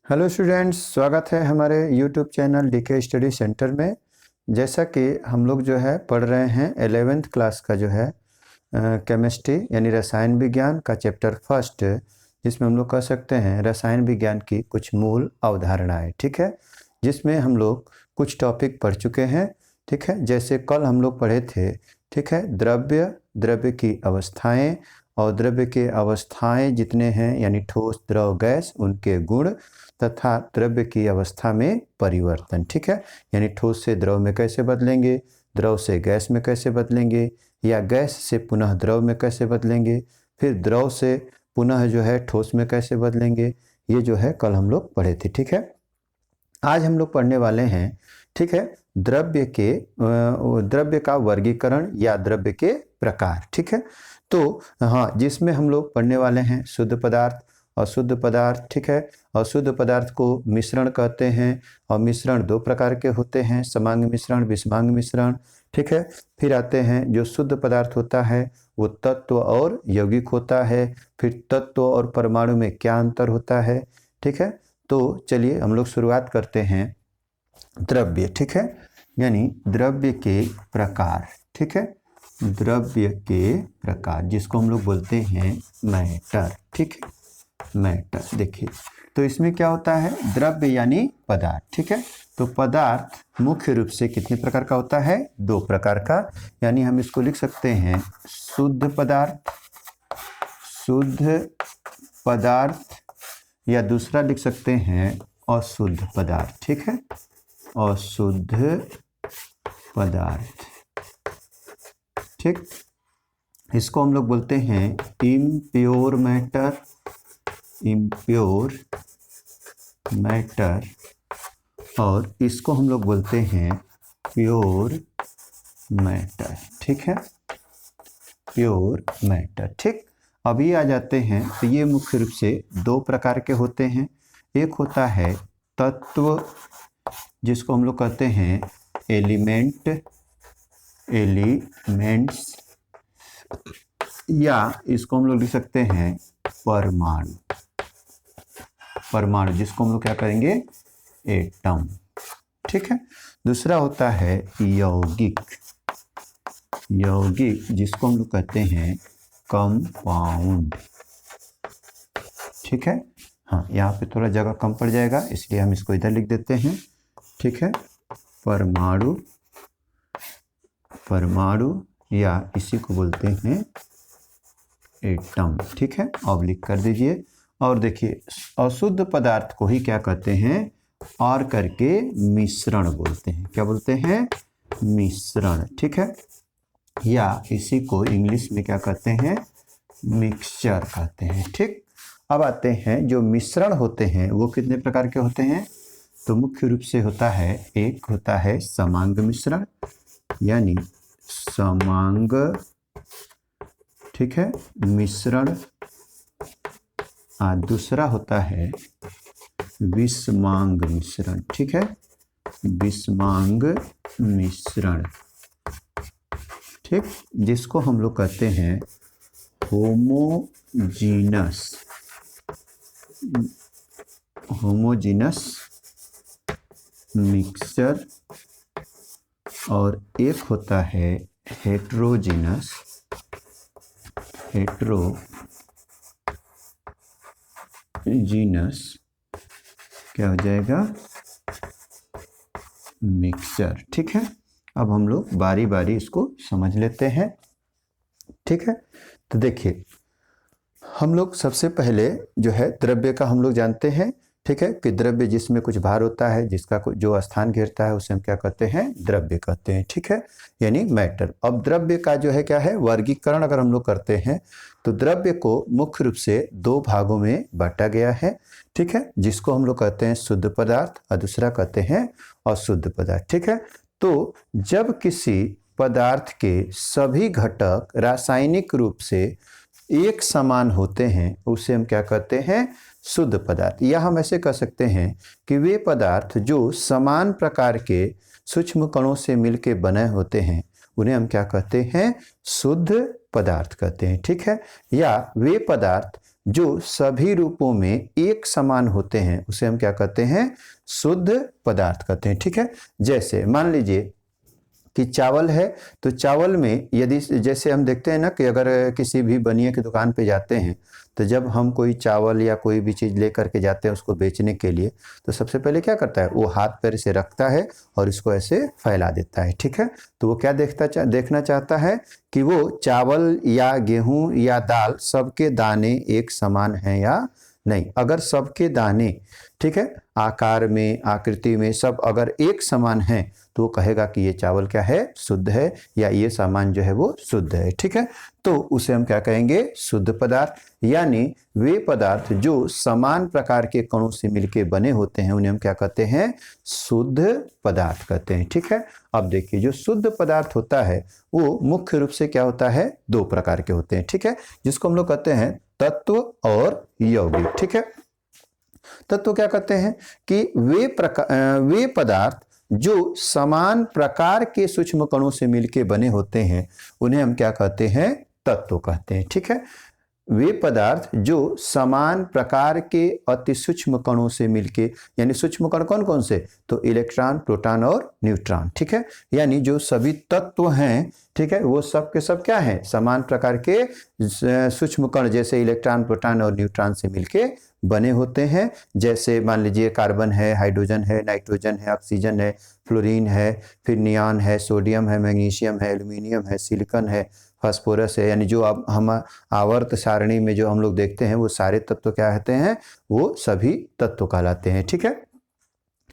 Hello students, स्वागत है हमारे YouTube channel DK study centre में। जैसा कि हम लोग जो है पढ़ रहे हैं 11th क्लास का जो है केमिस्ट्री यानी रसायन विज्ञान का चैप्टर फर्स्ट, जिसमें हम लोग कह सकते हैं रसायन विज्ञान की कुछ मूल अवधारणाएं। ठीक है, जिसमें हम लोग कुछ टॉपिक पढ़ चुके हैं। ठीक है, जैसे कल हम लोग पढ़े थे। ठीक है, द्रव्य की अवस्थाएं और द्रव्य के अवस्थाएं जितने हैं यानी ठोस, द्रव, गैस, उनके गुण तथा द्रव्य की अवस्था में परिवर्तन। ठीक है, यानी ठोस से द्रव में कैसे बदलेंगे, द्रव से गैस में कैसे बदलेंगे, या गैस से पुनः द्रव में कैसे बदलेंगे, फिर द्रव से पुनः जो है ठोस में कैसे बदलेंगे। ये जो है कल हम लोग पढ़े थे। ठीक है, आज हम लोग पढ़ने वाले हैं। ठीक है, द्रव्य का वर्गीकरण या द्रव्य के प्रकार। ठीक है, तो हाँ, जिसमें हम लोग पढ़ने वाले हैं शुद्ध पदार्थ, अशुद्ध पदार्थ। ठीक है, अशुद्ध पदार्थ को मिश्रण कहते हैं और मिश्रण दो प्रकार के होते हैं, समांग मिश्रण, विषमांग मिश्रण। ठीक है, फिर आते हैं जो शुद्ध पदार्थ होता है वो तत्व और यौगिक होता है। फिर तत्व और परमाणु में क्या अंतर होता है। ठीक है, तो चलिए हम लोग शुरुआत करते हैं द्रव्य। ठीक है, यानी द्रव्य के प्रकार। ठीक है, द्रव्य के प्रकार जिसको हम लोग बोलते हैं मैटर। ठीक है, मैटर। देखिए, तो इसमें क्या होता है, द्रव्य यानी पदार्थ। ठीक है, तो पदार्थ मुख्य रूप से कितने प्रकार का होता है, दो प्रकार का। यानी हम इसको लिख सकते हैं शुद्ध पदार्थ, शुद्ध पदार्थ, या दूसरा लिख सकते हैं अशुद्ध पदार्थ। ठीक है, अशुद्ध पदार्थ। ठीक, इसको हम लोग बोलते हैं इम्प्योर मैटर, इम्प्योर मैटर, और इसको हम लोग बोलते हैं प्योर मैटर। ठीक है, प्योर मैटर। ठीक, अभी आ जाते हैं। तो ये मुख्य रूप से दो प्रकार के होते हैं। एक होता है तत्व, जिसको हम लोग कहते हैं एलिमेंट्स, या इसको हम लोग लिख सकते हैं परमाणु, जिसको हम लोग क्या करेंगे, एटम। ठीक है, दूसरा होता है यौगिक, जिसको हम लोग कहते हैं कंपाउंड। ठीक है, हाँ, यहाँ पे थोड़ा जगह कम पड़ जाएगा इसलिए हम इसको इधर लिख देते हैं। ठीक है, परमाणु, या इसी को बोलते हैं एटम। ठीक है, ऑब्लिक कर दीजिए। और देखिए, अशुद्ध पदार्थ को ही क्या कहते हैं, और करके मिश्रण बोलते हैं। क्या बोलते हैं, मिश्रण। ठीक है, या इसी को इंग्लिश में क्या कहते हैं, मिक्सचर कहते हैं। ठीक, अब आते हैं जो मिश्रण होते हैं वो कितने प्रकार के होते हैं। तो मुख्य रूप से होता है, एक होता है समांग मिश्रण, यानी समांग, ठीक है, मिश्रण। दूसरा होता है विषमांग मिश्रण। ठीक है, विषमांग मिश्रण। ठीक, जिसको हम लोग कहते हैं होमोजीनस मिक्सचर, और एक होता है हेट्रोजीनस, क्या हो जाएगा, मिक्सचर। ठीक है, अब हम लोग बारी बारी इसको समझ लेते हैं। ठीक है, तो देखिए, हम लोग सबसे पहले जो है द्रव्य का हम लोग जानते हैं। ठीक है, कि द्रव्य जिसमें कुछ भार होता है, जिसका जो स्थान घेरता है उसे हम क्या कहते हैं, द्रव्य कहते हैं। ठीक है, यानी मैटर। अब द्रव्य का जो है क्या है, वर्गीकरण अगर हम लोग करते हैं तो द्रव्य को मुख्य रूप से दो भागों में बांटा गया है। ठीक है, जिसको हम लोग कहते हैं शुद्ध पदार्थ और दूसरा कहते हैं अशुद्ध पदार्थ। ठीक है, तो जब किसी पदार्थ के सभी घटक रासायनिक रूप से एक समान होते हैं उसे हम क्या कहते हैं, शुद्ध पदार्थ। या हम ऐसे कह सकते हैं कि वे पदार्थ जो समान प्रकार के सूक्ष्म कणों से मिलकर बने होते हैं उन्हें हम क्या कहते हैं, शुद्ध पदार्थ कहते हैं। ठीक है, या वे पदार्थ जो सभी रूपों में एक समान होते हैं उसे हम क्या कहते हैं, शुद्ध पदार्थ कहते हैं। ठीक है, जैसे मान लीजिए कि चावल है, तो चावल में यदि जैसे हम देखते हैं ना कि अगर किसी भी बनिए की दुकान पे जाते हैं, तो जब हम कोई चावल या कोई भी चीज़ लेकर के जाते हैं उसको बेचने के लिए, तो सबसे पहले क्या करता है, वो हाथ पैर से रखता है और इसको ऐसे फैला देता है। ठीक है, तो वो क्या देखना चाहता है कि वो चावल या गेहूं या दाल सबके दाने एक समान हैं या नहीं। अगर सबके दाने, ठीक है, आकार में आकृति में सब अगर एक समान है तो वो कहेगा कि ये चावल क्या है, शुद्ध है, या ये सामान जो है वो शुद्ध है। ठीक है, तो उसे हम क्या कहेंगे, शुद्ध पदार्थ। यानी वे पदार्थ जो समान प्रकार के कणों से मिलके बने होते हैं उन्हें हम क्या कहते हैं, शुद्ध पदार्थ कहते हैं। ठीक है, अब देखिए जो शुद्ध पदार्थ होता है वो मुख्य रूप से क्या होता है, दो प्रकार के होते हैं। ठीक है, जिसको हम लोग कहते हैं तत्व और यौगिक। ठीक है, तत्व क्या कहते हैं कि वे पदार्थ जो समान प्रकार के सूक्ष्म कणों से मिलके बने होते हैं उन्हें हम क्या कहते हैं, तत्व कहते हैं। ठीक है, वे पदार्थ जो समान प्रकार के अति सूक्ष्म कणों से मिलके, यानी सूक्ष्म कण कौन कौन से, तो इलेक्ट्रॉन, प्रोटॉन और न्यूट्रॉन। ठीक है, यानी जो सभी तत्व हैं, ठीक है, वो सब के सब क्या हैं, समान प्रकार के सूक्ष्म कण जैसे इलेक्ट्रॉन, प्रोटॉन और न्यूट्रॉन से मिलके बने होते हैं। जैसे मान लीजिए कार्बन है, हाइड्रोजन है, नाइट्रोजन है, ऑक्सीजन है, फ्लोरीन है, फिर नियॉन है, सोडियम है, मैग्नीशियम है, एल्यूमिनियम है, सिलिकॉन है, फास्फोरस है। यानी जो अब हम आवर्त सारणी में जो हम लोग देखते हैं वो सारे तत्व क्या कहते हैं, वो सभी तत्व कहलाते हैं। ठीक है,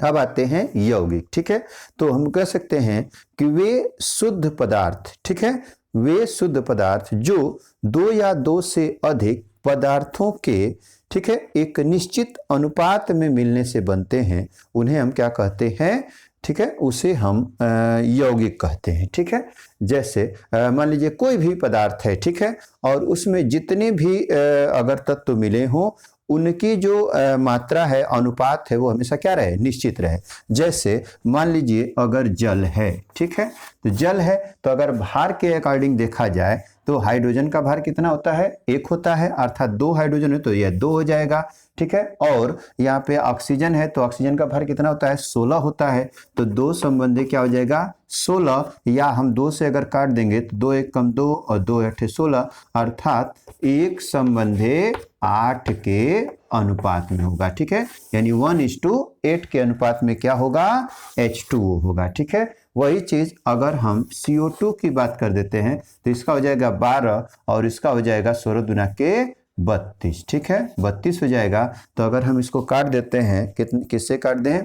अब आते हैं यौगिक। ठीक है, तो हम कह सकते हैं कि वे शुद्ध पदार्थ, ठीक है, वे शुद्ध पदार्थ जो दो या दो से अधिक पदार्थों के, ठीक है, एक निश्चित अनुपात में मिलने से बनते हैं उन्हें हम क्या कहते हैं, ठीक है, उसे हम यौगिक कहते हैं। ठीक है, जैसे मान लीजिए कोई भी पदार्थ है, ठीक है, और उसमें जितने भी अगर तत्व मिले हों उनकी जो मात्रा है, अनुपात है, वो हमेशा क्या रहे, निश्चित रहे। जैसे मान लीजिए अगर जल है, ठीक है, तो जल है तो अगर भार के अकॉर्डिंग देखा जाए तो हाइड्रोजन का भार कितना होता है, एक होता है, अर्थात दो हाइड्रोजन है तो यह दो हो जाएगा। ठीक है, और यहाँ पे ऑक्सीजन है तो ऑक्सीजन का भार कितना होता है, 16 होता है, तो दो संबंधी क्या हो जाएगा, 16, या हम दो से अगर काट देंगे तो 2 1 कम 2 और 2 8 16, अर्थात एक संबंधी 8 के अनुपात में होगा। ठीक है, यानी 1:8 के अनुपात में क्या होगा, H2O होगा। ठीक है, वही चीज अगर हम CO2 की बात कर देते हैं तो इसका हो जाएगा 12 और इसका हो जाएगा 16 दुना के 32। ठीक है, 32 हो जाएगा। तो अगर हम इसको काट देते हैं, किससे काट दें,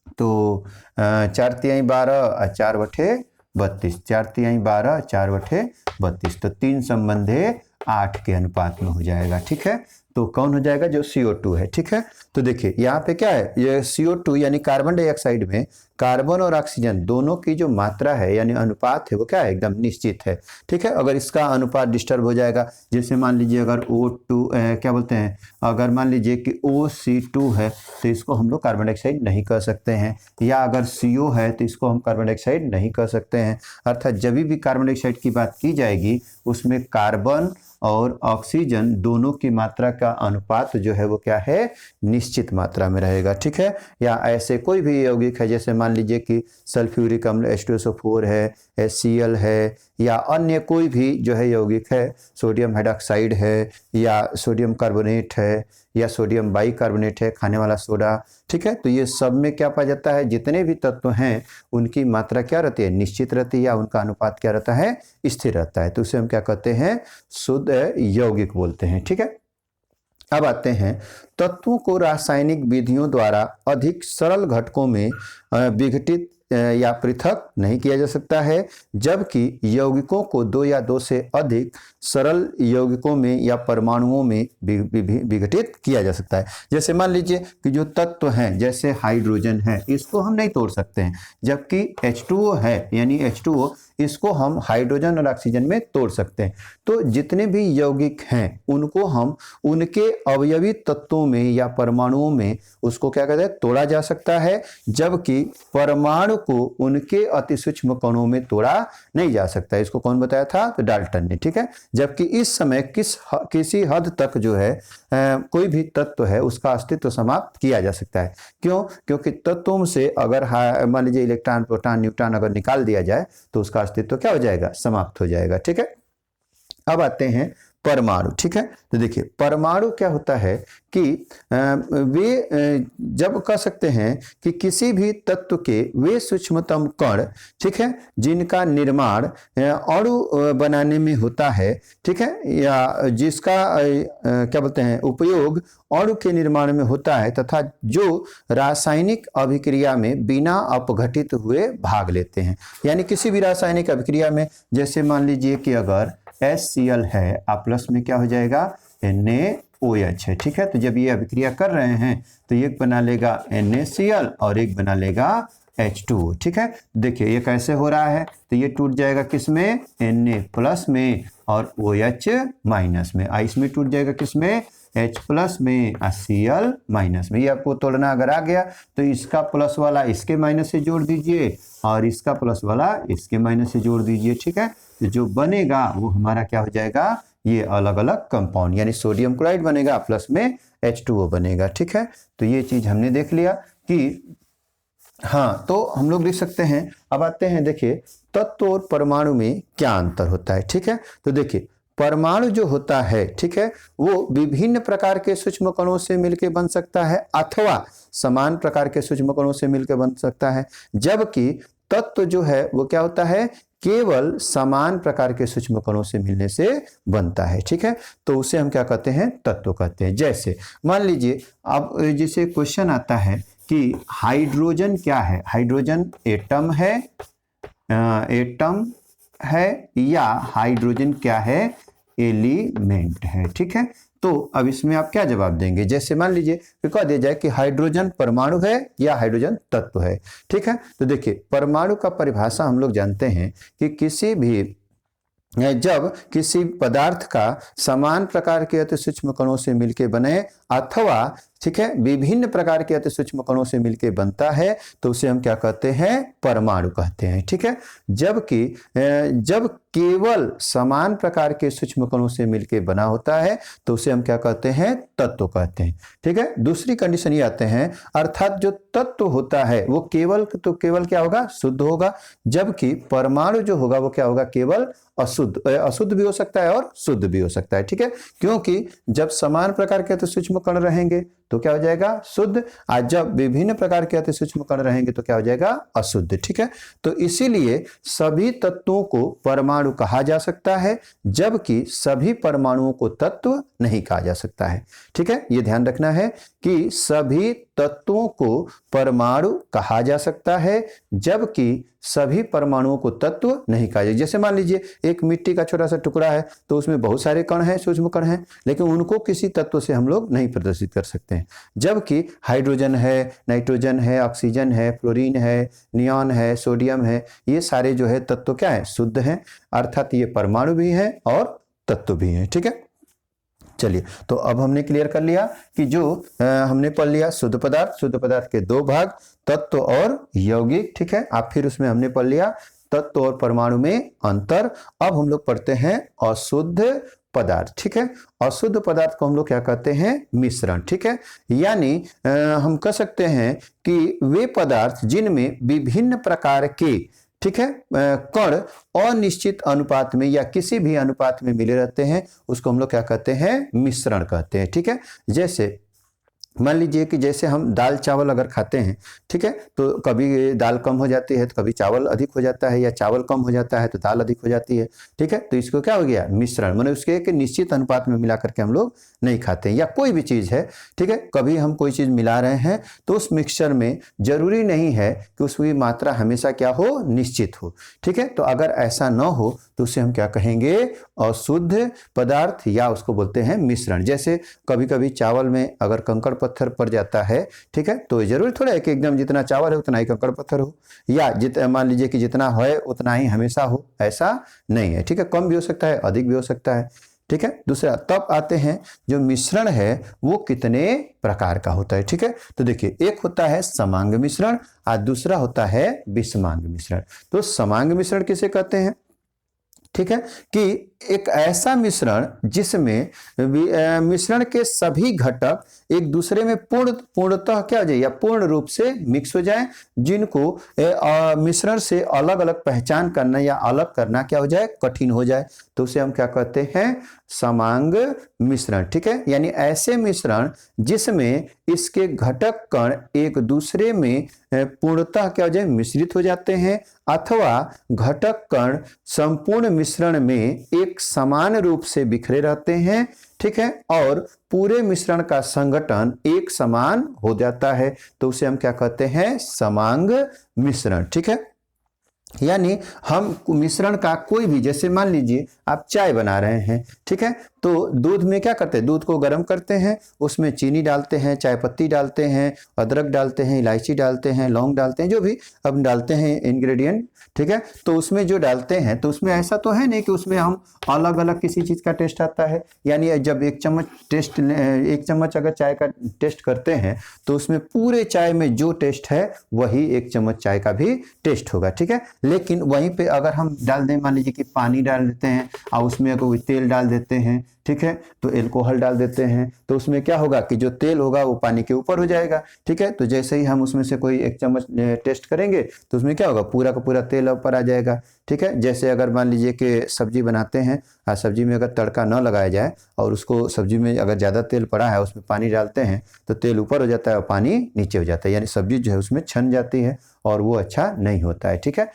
तो 4 तिहाई 12 और 4 बटे 32, 4 तिहाई 12 4 बटे 32, तो 3 संबंधे 8 के अनुपात में हो जाएगा। ठीक है, तो कौन हो जाएगा, जो CO2 है। ठीक है, तो देखिए यहाँ पे क्या है, ये CO2 यानी कार्बन डाइऑक्साइड में कार्बन और ऑक्सीजन दोनों की जो मात्रा है यानी अनुपात है वो क्या है, एकदम निश्चित है। ठीक है, अगर इसका अनुपात डिस्टर्ब हो जाएगा, जैसे मान लीजिए अगर O2 क्या बोलते हैं, अगर मान लीजिए कि OC2 है तो इसको हम लोग कार्बन डाइऑक्साइड नहीं कह सकते हैं, या अगर CO है तो इसको हम कार्बन डाइऑक्साइड नहीं कह सकते हैं। अर्थात जब भी कार्बन डाइऑक्साइड की बात की जाएगी उसमें कार्बन और ऑक्सीजन दोनों की मात्रा का अनुपात जो है वो क्या है, निश्चित मात्रा में रहेगा। ठीक है, या ऐसे कोई भी यौगिक है, जैसे मान लीजिए कि सल्फ्यूरिक अम्ल H2SO4 है, HCl है, या अन्य कोई भी जो है यौगिक है, सोडियम हाइड्रोक्साइड है, या सोडियम कार्बोनेट है, या सोडियम बाइकार्बोनेट है, खाने वाला सोडा। ठीक है, तो ये सब में क्या पाया जाता है, जितने भी तत्व हैं उनकी मात्रा क्या रहती है, निश्चित रहती है, या उनका अनुपात क्या रहता है, स्थिर रहता है। तो उसे हम क्या कहते हैं, शुद्ध यौगिक बोलते हैं। ठीक है, अब आते हैं तत्वों को रासायनिक विधियों द्वारा अधिक सरल घटकों में विघटित या पृथक नहीं किया जा सकता है, जबकि यौगिकों को दो या दो से अधिक सरल यौगिकों में या परमाणुओं में विघटित किया जा सकता है। जैसे मान लीजिए कि जो तत्व हैं, जैसे हाइड्रोजन है, इसको हम नहीं तोड़ सकते हैं, जबकि H2O है यानी H2O, इसको हम हाइड्रोजन और ऑक्सीजन में तोड़ सकते हैं। तो जितने भी यौगिक हैं उनको हम उनके अवयवी तत्वों में या परमाणुओं में उसको क्या कहते हैं, तोड़ा जा सकता है, जबकि परमाणु को उनके अति सूक्ष्म कणों में तोड़ा नहीं जा सकता। इसको कौन बताया था? तो डाल्टन ने, ठीक है। जबकि इस समय किसी हद तक जो है कोई भी तत्व है उसका अस्तित्व समाप्त किया जा सकता है। क्यों? क्योंकि तत्वों से अगर मान लीजिए इलेक्ट्रॉन, प्रोटॉन, न्यूट्रॉन अगर निकाल दिया जाए तो उसका अस्तित्व क्या हो जाएगा? समाप्त हो जाएगा, ठीक है। अब आते हैं परमाणु, ठीक है। तो देखिए परमाणु क्या होता है कि वे जब कह सकते हैं कि किसी भी तत्व के वे सूक्ष्मतम कण, ठीक है, जिनका निर्माण अणु बनाने में होता है, ठीक है, या जिसका क्या बोलते हैं उपयोग अणु के निर्माण में होता है तथा जो रासायनिक अभिक्रिया में बिना अपघटित हुए भाग लेते हैं। यानी किसी भी रासायनिक अभिक्रिया में, जैसे मान लीजिए कि अगर HCl है, प्लस में क्या हो जाएगा? NaOH है, ठीक है। तो जब ये अभिक्रिया कर रहे हैं तो एक बना लेगा NaCl और एक बना लेगा H2O, ठीक है। देखिए ये कैसे हो रहा है, तो ये टूट जाएगा किसमें? Na प्लस में और OH माइनस में। इसमें टूट जाएगा किसमें? H प्लस में और Cl माइनस में। ये आपको तोड़ना अगर आ गया तो इसका प्लस वाला इसके माइनस से जोड़ दीजिए और इसका प्लस वाला इसके माइनस से जोड़ दीजिए, ठीक है। तो जो बनेगा वो हमारा क्या हो जाएगा? ये अलग अलग कंपाउंड, यानी सोडियम क्लोराइड बनेगा प्लस में H2O बनेगा, ठीक है। तो ये चीज हमने देख लिया कि हाँ, तो हम लोग लिख सकते हैं। अब आते हैं, देखिए तत्व और परमाणु में क्या अंतर होता है, ठीक है। तो देखिए परमाणु जो होता है, ठीक है, वो विभिन्न प्रकार के सूक्ष्म कणों से मिलकर बन सकता है अथवा समान प्रकार के सूक्ष्म कणों से मिलकर बन सकता है। जबकि तत्व जो है वो क्या होता है? केवल समान प्रकार के सूक्ष्म कणों से मिलने से बनता है, ठीक है। तो उसे हम क्या कहते हैं? तत्व कहते हैं। जैसे मान लीजिए अब जैसे क्वेश्चन आता है कि हाइड्रोजन क्या है? हाइड्रोजन एटम है, एटम है या हाइड्रोजन क्या है? एलिमेंट है, ठीक है। तो अब इसमें आप क्या जवाब देंगे? जैसे मान लीजिए कि कह दिया जाए कि हाइड्रोजन परमाणु है या हाइड्रोजन तत्व है, ठीक है। तो देखिए परमाणु का परिभाषा हम लोग जानते हैं कि किसी भी जब किसी पदार्थ का समान प्रकार के अति सूक्ष्म कणों से मिलकर बने अथवा, ठीक है, विभिन्न प्रकार के अति सूक्ष्म कणों से मिलकर बनता है तो उसे हम क्या कहते हैं? परमाणु कहते हैं, ठीक है। जबकि जब केवल समान प्रकार के सूक्ष्म कणों से मिलकर बना होता है तो उसे हम क्या कहते हैं? तत्व कहते हैं, ठीक है। दूसरी कंडीशन ये आते हैं, अर्थात जो तत्व होता है वो केवल, तो केवल क्या होगा? शुद्ध होगा। जबकि परमाणु जो होगा वो क्या होगा? केवल अशुद्ध भी हो सकता है और शुद्ध भी हो सकता है, ठीक है। क्योंकि जब समान प्रकार के अति सूक्ष्म कण रहेंगे तो क्या हो जाएगा? शुद्ध। आज जब विभिन्न प्रकार के अति सूक्ष्म कण रहेंगे तो क्या हो जाएगा? अशुद्ध, ठीक है। तो इसीलिए सभी तत्वों को परमाणु कहा जा सकता है जबकि सभी परमाणुओं को तत्व नहीं कहा जा सकता है, ठीक है। ये ध्यान रखना है कि सभी तत्वों को परमाणु कहा जा सकता है जबकि सभी परमाणुओं को तत्व नहीं कहा जाए। जैसे मान लीजिए एक मिट्टी का छोटा सा टुकड़ा है तो उसमें बहुत सारे कण हैं, सूक्ष्म कण हैं, लेकिन उनको किसी तत्व से हम लोग नहीं प्रदर्शित कर सकते हैं। जबकि हाइड्रोजन है, नाइट्रोजन है, ऑक्सीजन है, फ्लोरीन है, नियॉन है, सोडियम है, ये सारे जो है तत्व क्या है? शुद्ध हैं। अर्थात ये परमाणु भी हैं और तत्व भी हैं, ठीक है। चलिए, तो अब हमने क्लियर कर लिया कि जो हमने पढ़ लिया शुद्ध पदार्थ के दो भाग, तत्व और यौगिक, ठीक है। आप फिर उसमें हमने पढ़ लिया तत्व और परमाणु में अंतर। अब हम लोग पढ़ते हैं अशुद्ध पदार्थ, ठीक है। अशुद्ध पदार्थ को हम लोग क्या कहते हैं? मिश्रण, ठीक है। यानी हम कह सकते हैं कि वे पदार्थ जिनमें विभिन्न प्रकार के, ठीक है, कण अनिश्चित अनुपात में या किसी भी अनुपात में मिले रहते हैं उसको हम लोग क्या कहते हैं? मिश्रण कहते हैं, ठीक है। जैसे मान लीजिए कि जैसे हम दाल चावल अगर खाते हैं, ठीक है, तो कभी दाल कम हो जाती है तो कभी चावल अधिक हो जाता है, या चावल कम हो जाता है तो दाल अधिक हो जाती है, ठीक है। तो इसको क्या हो गया? मिश्रण। माने उसके एक निश्चित अनुपात में मिला करके हम लोग नहीं खाते हैं। या कोई भी चीज़ है, ठीक है, कभी हम कोई चीज़ मिला रहे हैं तो उस मिक्सचर में जरूरी नहीं है कि उसकी मात्रा हमेशा क्या हो? निश्चित हो, ठीक है। तो अगर ऐसा न हो तो उसे हम क्या कहेंगे? अशुद्ध पदार्थ, या उसको बोलते हैं मिश्रण। जैसे कभी कभी चावल में अगर कंकड़ पत्थर पड़ जाता है, ठीक है, तो जरूरी थोड़ा है कि एकदम जितना चावल है उतना ही कंकड़ पत्थर हो, या मान लीजिए कि जितना है उतना ही हमेशा हो, ऐसा नहीं है, ठीक है। कम भी हो सकता है, अधिक भी हो सकता है। ठीक है। दूसरा, तब आते हैं जो मिश्रण है वो कितने प्रकार का होता है, ठीक है। तो देखिए, एक होता है समांग मिश्रण और दूसरा होता है विषमांग मिश्रण। तो समांग मिश्रण किसे कहते हैं, ठीक है, कि एक ऐसा मिश्रण जिसमें मिश्रण के सभी घटक एक दूसरे में पूर्णतः क्या हो जाए या पूर्ण रूप से मिक्स हो जाए, जिनको मिश्रण से अलग अलग पहचान करना या अलग करना क्या हो जाए, कठिन हो जाए, तो उसे हम क्या कहते हैं, समांग मिश्रण, ठीक है। यानी ऐसे मिश्रण जिसमें इसके घटक कण एक दूसरे में पूर्णतः क्या हो जाए, मिश्रित हो जाते हैं, अथवा घटक कण संपूर्ण मिश्रण में एक समान रूप से बिखरे रहते हैं, ठीक है, और पूरे मिश्रण का संगठन एक समान हो जाता है, तो उसे हम क्या कहते हैं, समांग मिश्रण, ठीक है। यानी हम मिश्रण का कोई भी, जैसे मान लीजिए आप चाय बना रहे हैं, ठीक है, तो दूध में क्या करते हैं, दूध को गर्म करते हैं, उसमें चीनी डालते हैं, चाय पत्ती डालते हैं, अदरक डालते हैं, इलायची डालते हैं, लौंग डालते हैं, जो भी अब डालते हैं इंग्रेडिएंट, ठीक है। तो उसमें जो डालते हैं, तो उसमें ऐसा तो है नहीं कि उसमें हम अलग अलग किसी चीज़ का टेस्ट आता है। यानी जब एक चम्मच अगर चाय का टेस्ट करते हैं, तो उसमें पूरे चाय में जो टेस्ट है वही एक चम्मच चाय का भी टेस्ट होगा, ठीक है। लेकिन वहीं पे अगर हम डाल दें, मान लीजिए कि पानी डाल देते हैं और उसमें अगर तेल डाल देते हैं, ठीक है, तो एल्कोहल डाल देते हैं, तो उसमें क्या होगा कि जो तेल होगा वो पानी के ऊपर हो जाएगा, ठीक है। तो जैसे ही हम उसमें से कोई एक चम्मच टेस्ट करेंगे तो उसमें क्या होगा, पूरा का पूरा तेल ऊपर आ जाएगा, ठीक है। जैसे अगर मान लीजिए कि सब्जी बनाते हैं और सब्जी में अगर तड़का न लगाया जाए और उसको सब्जी में अगर ज़्यादा तेल पड़ा है उसमें पानी डालते हैं, तो तेल ऊपर हो जाता है और पानी नीचे हो जाता है, यानी सब्जी जो है उसमें छन जाती है और वो अच्छा नहीं होता है, ठीक है।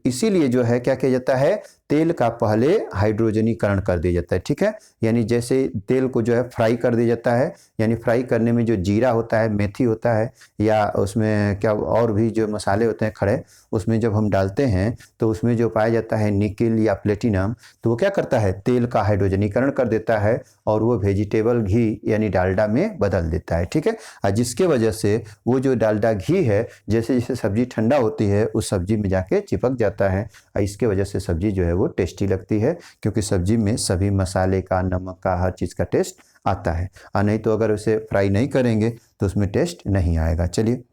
इसीलिए जो है क्या किया जाता है, तेल का पहले हाइड्रोजनीकरण कर दिया जाता है, ठीक है। यानी जैसे तेल को जो है फ्राई कर दिया जाता है, यानी फ्राई करने में जो जीरा होता है, मेथी होता है, या उसमें क्या और भी जो मसाले होते हैं खड़े, उसमें जब हम डालते हैं तो उसमें जो पाया जाता है निकेल या प्लेटिनम, तो वो क्या करता है, तेल का हाइड्रोजनीकरण कर देता है और वो वेजिटेबल घी यानी डालडा में बदल देता है, ठीक है। और जिसके वजह से वो जो डालडा घी है, जैसे जैसे सब्जी ठंडा होती है उस सब्जी में जाके चिपक जाता है, और इसके वजह से सब्जी जो है वो टेस्टी लगती है, क्योंकि सब्जी में सभी मसाले का, नमक का, हर चीज़ का टेस्ट आता है। और नहीं तो अगर उसे फ्राई नहीं करेंगे तो उसमें टेस्ट नहीं आएगा। चलिए,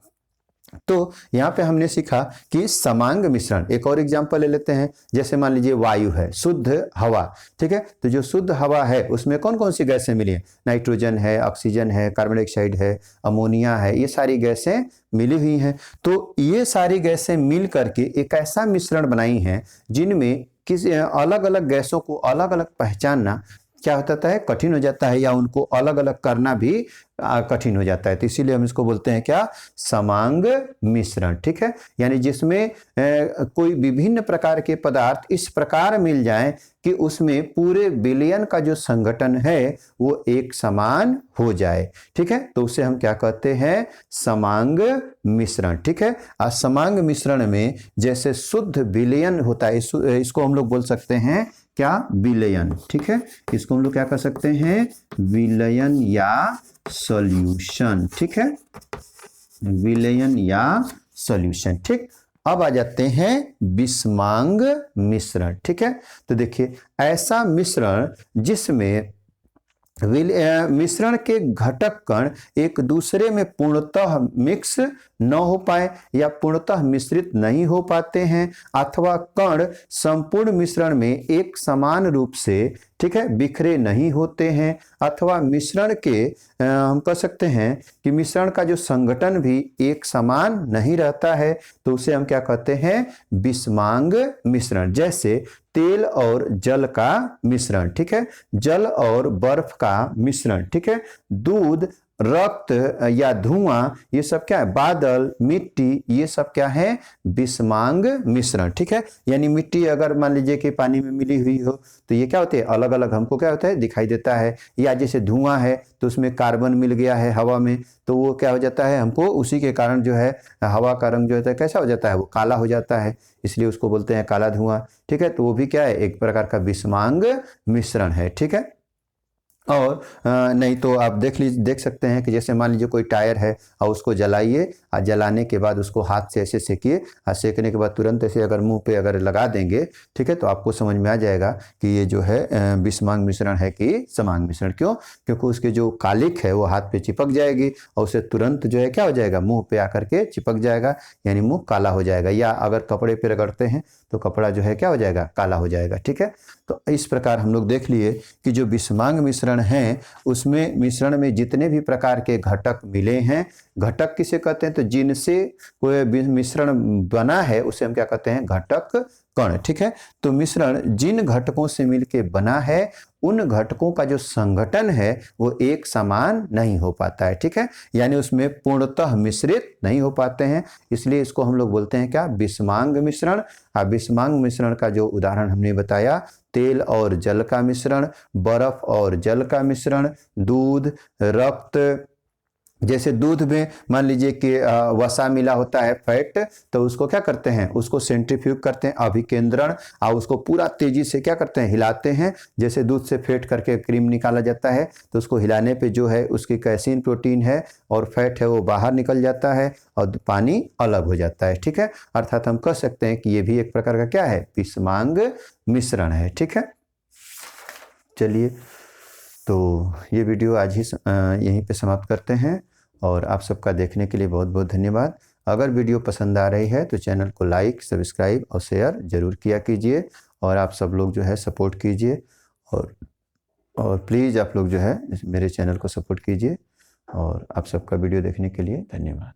तो यहाँ पे हमने सीखा कि समांग मिश्रण। एक और एग्जांपल ले लेते हैं, जैसे मान लीजिए वायु है, शुद्ध हवा, ठीक है। तो जो शुद्ध हवा है उसमें कौन कौन सी गैसें मिली हैं, नाइट्रोजन है, ऑक्सीजन है, कार्बन डाइऑक्साइड है, अमोनिया है, ये सारी गैसें मिली हुई हैं। तो ये सारी गैसें मिल करके एक ऐसा मिश्रण बनाई हैं जिनमें किसी अलग अलग गैसों को अलग अलग पहचानना क्या होता है, कठिन हो जाता है, या उनको अलग अलग करना भी कठिन हो जाता है। तो इसीलिए हम इसको बोलते हैं क्या, समांग मिश्रण, ठीक है। यानी जिसमें कोई विभिन्न प्रकार के पदार्थ इस प्रकार मिल जाएं कि उसमें पूरे विलयन का जो संगठन है वो एक समान हो जाए, ठीक है। तो उसे हम क्या कहते हैं, समांग मिश्रण, ठीक है। असमांग मिश्रण में जैसे शुद्ध विलयन होता है, इसको हम लोग बोल सकते हैं क्या, विलयन, ठीक है। इसको हम लोग क्या कर सकते हैं, विलयन या सॉल्यूशन, ठीक है, विलयन या सॉल्यूशन, ठीक। अब आ जाते हैं विषमांग मिश्रण, ठीक है। तो देखिए, ऐसा मिश्रण जिसमें मिश्रण के घटक कण एक दूसरे में पूर्णतः मिक्स न हो पाए या पूर्णतः मिश्रित नहीं हो पाते हैं, अथवा कण संपूर्ण मिश्रण में एक समान रूप से, ठीक है, बिखरे नहीं होते हैं, अथवा मिश्रण के हम कह सकते हैं कि मिश्रण का जो संगठन भी एक समान नहीं रहता है, तो उसे हम क्या कहते हैं, विषमांग मिश्रण। जैसे तेल और जल का मिश्रण, ठीक है, जल और बर्फ का मिश्रण, ठीक है, दूध, रक्त या धुआं, ये सब क्या है, बादल, मिट्टी, ये सब क्या है, विषमांग मिश्रण, ठीक है। यानी मिट्टी अगर मान लीजिए कि पानी में मिली हुई हो तो ये क्या होते हैं, अलग अलग हमको क्या होता है, दिखाई देता है। या जैसे धुआं है तो उसमें कार्बन मिल गया है हवा में, तो वो क्या हो जाता है, हमको उसी के कारण जो है हवा का रंग जो होता है कैसा हो जाता है, वो काला हो जाता है, इसलिए उसको बोलते हैं काला धुआं, ठीक है। तो वो भी क्या है, एक प्रकार का विषमांग मिश्रण है, ठीक है। और नहीं तो आप देख सकते हैं कि जैसे मान लीजिए कोई टायर है और उसको जलाइए, और जलाने के बाद उसको हाथ से ऐसे सेकिए, और सेकने के बाद तुरंत ऐसे अगर मुंह पे अगर लगा देंगे, ठीक है, तो आपको समझ में आ जाएगा कि ये जो है बिस्मांग मिश्रण है कि समांग मिश्रण। क्यों? क्योंकि उसके जो कालिक है वो हाथ पे चिपक जाएगी और उसे तुरंत जो है क्या हो जाएगा, मुंह पे आकर के चिपक जाएगा, यानी मुंह काला हो जाएगा। या अगर कपड़े पे रगड़ते हैं तो कपड़ा जो है क्या हो जाएगा, काला हो जाएगा। ठीक है, तो इस प्रकार हम लोग देख लिए कि जो बिस्मांग मिश्रण है उसमें मिश्रण में जितने भी प्रकार के घटक मिले हैं, घटक किसे कहते हैं, तो जिनसे कोई मिश्रण बना है उसे हम क्या कहते हैं, घटक कण। ठीक है, तो मिश्रण जिन घटकों से मिलके बना है उन घटकों का जो संगठन है वो एक समान नहीं हो पाता है। ठीक है, यानी उसमें पूर्णतः मिश्रित नहीं हो पाते हैं, इसलिए इसको हम लोग बोलते हैं क्या, बिस्मांग मिश्रण। बिस्मांग मिश्रण का जो उदाहरण हमने बताया, तेल और जल का मिश्रण, बर्फ और जल का मिश्रण, दूध, रक्त। जैसे दूध में मान लीजिए कि वसा मिला होता है, फैट, तो उसको क्या करते हैं, उसको सेंट्रीफ्यूग करते हैं, अभिकेंद्रण, और उसको पूरा तेजी से क्या करते हैं, हिलाते हैं। जैसे दूध से फेंट करके क्रीम निकाला जाता है तो उसको हिलाने पे जो है उसकी कैसीन प्रोटीन है और फैट है वो बाहर निकल जाता है और पानी अलग हो जाता है। ठीक है, अर्थात हम कह सकते हैं कि ये भी एक प्रकार का क्या है, बिस्मांग मिश्रण है। ठीक है, चलिए तो ये वीडियो आज ही यहीं पे समाप्त करते हैं और आप सबका देखने के लिए बहुत बहुत धन्यवाद। अगर वीडियो पसंद आ रही है तो चैनल को लाइक, सब्सक्राइब और शेयर ज़रूर किया कीजिए, और आप सब लोग जो है सपोर्ट कीजिए, और प्लीज़ आप लोग जो है मेरे चैनल को सपोर्ट कीजिए। और आप सबका वीडियो देखने के लिए धन्यवाद।